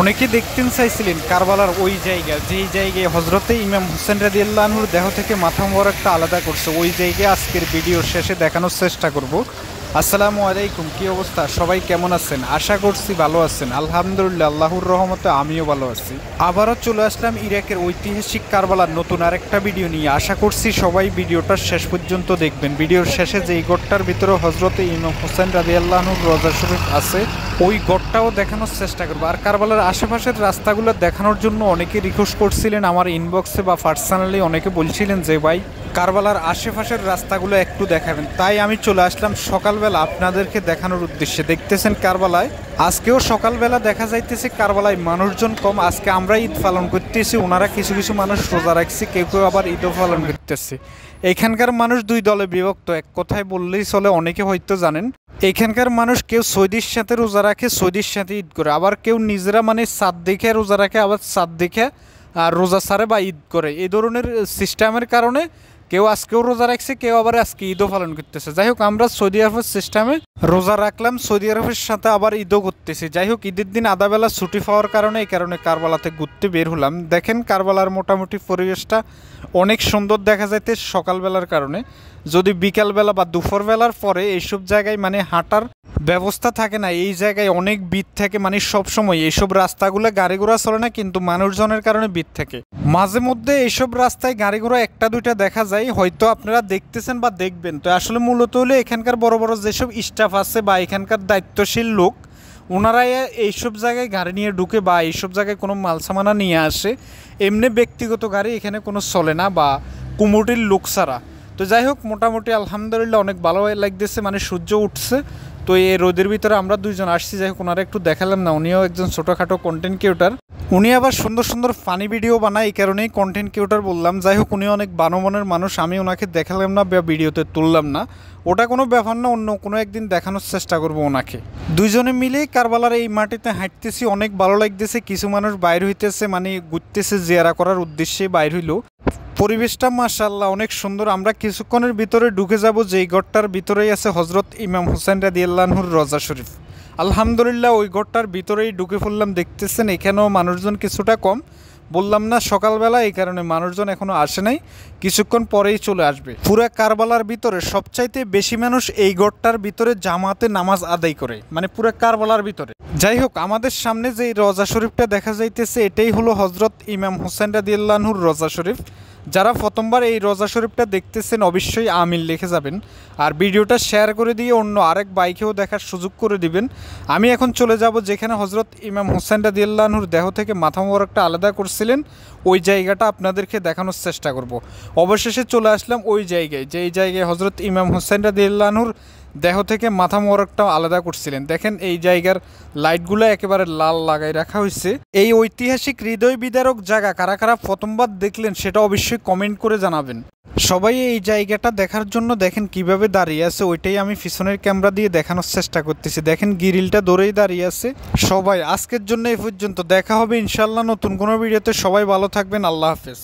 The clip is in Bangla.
অনেকে দেখতেন চাইছিলেন কারবালার ওই জায়গা, যেই জায়গায় হজরতে ইমাম হোসেন রাদিয়াল্লাহু আনহুর দেহ থেকে মাথা মোবারকটা আলাদা করছে, ওই জায়গায় আজকের ভিডিওর শেষে দেখানোর চেষ্টা করব। আসসালামু আলাইকুম, কি অবস্থা সবাই, কেমন আছেন? আশা করছি ভালো আছেন। আলহামদুলিল্লাহ, আল্লাহর রহমতে আমিও ভালো আছি। আবারও চলে আসলাম ইরাকের ঐতিহাসিক কারবালার নতুন আরেকটা ভিডিও নিয়ে। আশা করছি সবাই ভিডিওটা শেষ পর্যন্ত দেখবেন। ভিডিওর শেষে যেই গড়টার ভিতরে হজরতে ইমাম হোসেন রাদিয়াল্লাহু আনহুর রওজা শরীফ আছে, ওই গড়টাও দেখানোর চেষ্টা করবো। আর কারবালার আশেপাশের রাস্তাগুলো দেখানোর জন্য অনেকে রিকোয়েস্ট করছিলেন আমার ইনবক্সে বা পার্সোনালি, অনেকে বলছিলেন যে ভাই কারবালার আশেপাশের রাস্তাগুলো একটু দেখাবেন। তাই আমি চলে আসলাম সকালবেলা আপনাদেরকে দেখানোর উদ্দেশ্যে। দেখতেছেন কারবালায় আজকেও সকালবেলা দেখা যাইতেছে কারবালায় মানুষজন কম। আজকে আমরা ঈদ পালন করতেছি, ওনারা কিছু কিছু মানুষ রোজা রাখছে, কেউ কেউ আবার ঈদও পালন করতেছে। এখানকার মানুষ দুই দলে বিভক্ত, এক কথায় বললেই চলে, অনেকে হয়তো জানেন। এখানকার মানুষ কেউ সৌদির সাথে রোজা রাখে, সৌদির সাথে ঈদ করে, আবার কেউ নিজেরা মানে চাঁদ দেখে রোজা রাখে, আবার চাঁদ দেখে আর রোজা সারে বা ঈদ করে। এই ধরনের সিস্টেমের কারণে কেউ আজকেও রোজা রাখছে, কেউ আবার আজকে ঈদও পালন করতেছে। যাই হোক, আমরা সৌদি আরবের সিস্টেমে রোজা রাখলাম, সৌদি আরবের সাথে আবার ঈদও করতেছি। যাই হোক, ঈদের দিন আধাবেলা ছুটি পাওয়ার কারণে এই কারণে কারবালাতে ঘুরতে বের হলাম। দেখেন কারবালার মোটামুটি পরিবেশটা অনেক সুন্দর দেখা যাইতে সকালবেলার কারণে। যদি বিকালবেলা বা দুপুরবেলার পরে এইসব জায়গায় মানে হাঁটার ব্যবস্থা থাকে না, এই জায়গায় অনেক ভিড় থাকে। মানে সবসময় এইসব রাস্তাগুলো গাড়ি ঘোড়া চলে না, কিন্তু মানুষজনের কারণে ভিড় থাকে। মাঝে মধ্যে এইসব রাস্তায় গাড়ি ঘোড়া একটা দুইটা দেখা যায়, হয়তো আপনারা দেখতেছেন বা দেখবেন। তো আসলে মূলত হলে এখানকার বড় বড় যেসব স্টাফ আছে বা এখানকার দায়িত্বশীল লোক, ওনারাই এইসব জায়গায় গাড়ি নিয়ে ঢুকে বা এইসব জায়গায় কোনো মালসামানা নিয়ে আসে। এমনি ব্যক্তিগত গাড়ি এখানে কোনো চলে না বা কুমুটির লোক ছাড়া। তো যাই হোক, মোটামুটি আলহামদুলিল্লাহ অনেক ভালো লাগতেছে, মানে সূর্য উঠছে। তো এই রোদের ভিতরে আমরা দুইজন আসছি। যাই হোক, ওনারা একটু দেখালাম না, উনিও একজন ছোটোখাটো কন্টেন্ট ক্রিয়েটর। উনি আবার সুন্দর সুন্দর ফানি ভিডিও বানায়, এই কারণেই কন্টেন্ট ক্রিয়েটর বললাম। যাই হোক, উনি অনেক ভালো মনের মানুষ, আমি ওনাকে দেখালাম না বা ভিডিওতে তুললাম না, ওটা কোনো ব্যাপার না, অন্য কোনো একদিন দেখানোর চেষ্টা করব ওনাকে। দুইজনে মিলেই কারবালার এই মাটিতে হাঁটতেছি, অনেক ভালো লাগতেছে। কিছু মানুষ বাইর হইতেছে, মানে ঘুরতেছে, জিয়ারা করার উদ্দেশ্যে বাইর হইলো। পরিবেশটা মাশাআল্লাহ অনেক সুন্দর। আমরা কিছুক্ষণের ভিতরে ঢুকে যাব যেই ঘরটার ভিতরেই আছে হজরত ইমাম হোসেন রাদিয়াল্লাহু আনহুর রওজা শরীফ। আলহামদুলিল্লাহ ওই ঘরটার ভিতরেই ঢুকে পড়লাম। দেখতেছেন এখানেও মানুষজন কিছুটা কম, বললাম না সকালবেলা, এই কারণে মানুষজন এখনো আসে নাই, কিছুক্ষণ পরেই চলে আসবে। পুরা কারবালার ভিতরে সবচাইতে বেশি মানুষ এই ঘরটার ভিতরে জামাতে নামাজ আদায় করে, মানে পুরা কারবালার ভিতরে। যাই হোক, আমাদের সামনে যে রওজা শরীফটা দেখা যাইতেছে, এটাই হলো হজরত ইমাম হোসেন রাদিয়াল্লাহু আনহুর রওজা শরীফ। যারা প্রথমবার এই রওজা শরীফটা দেখতেছেন অবশ্যই আমিন লিখে যাবেন, আর ভিডিওটা শেয়ার করে দিয়ে অন্য আরেক বাইকেও দেখার সুযোগ করে দিবেন। আমি এখন চলে যাব যেখানে হজরত ইমাম হোসেন রাদিয়াল্লাহু আনহুর দেহ থেকে মাথা মোবারকটা আলাদা করছিলেন, ওই জায়গাটা আপনাদেরকে দেখানোর চেষ্টা করব। অবশেষে চলে আসলাম ওই জায়গায়, যেই জায়গায় হজরত ইমাম হোসেন রাদিয়াল্লাহু আনহুর দেহ থেকে মাথা মোবারকটাও আলাদা করছিলেন। দেখেন এই জায়গার লাইটগুলো একেবারে লাল লাগাই রাখা হয়েছে। এই ঐতিহাসিক হৃদয় বিদারক জায়গা কারা কারা প্রথমবার দেখলেন সেটা অবশ্যই কমেন্ট করে জানাবেন। সবাই এই জায়গাটা দেখার জন্য দেখেন কিভাবে দাঁড়িয়ে আছে, ওইটাই আমি পিছনের ক্যামেরা দিয়ে দেখানোর চেষ্টা করতেছি। দেখেন গ্রিলটা ধরেই দাঁড়িয়ে আছে সবাই। আজকের জন্য এই পর্যন্ত, দেখা হবে ইনশাল্লাহ নতুন কোনো ভিডিওতে। সবাই ভালো থাকবেন, আল্লাহ হাফেজ।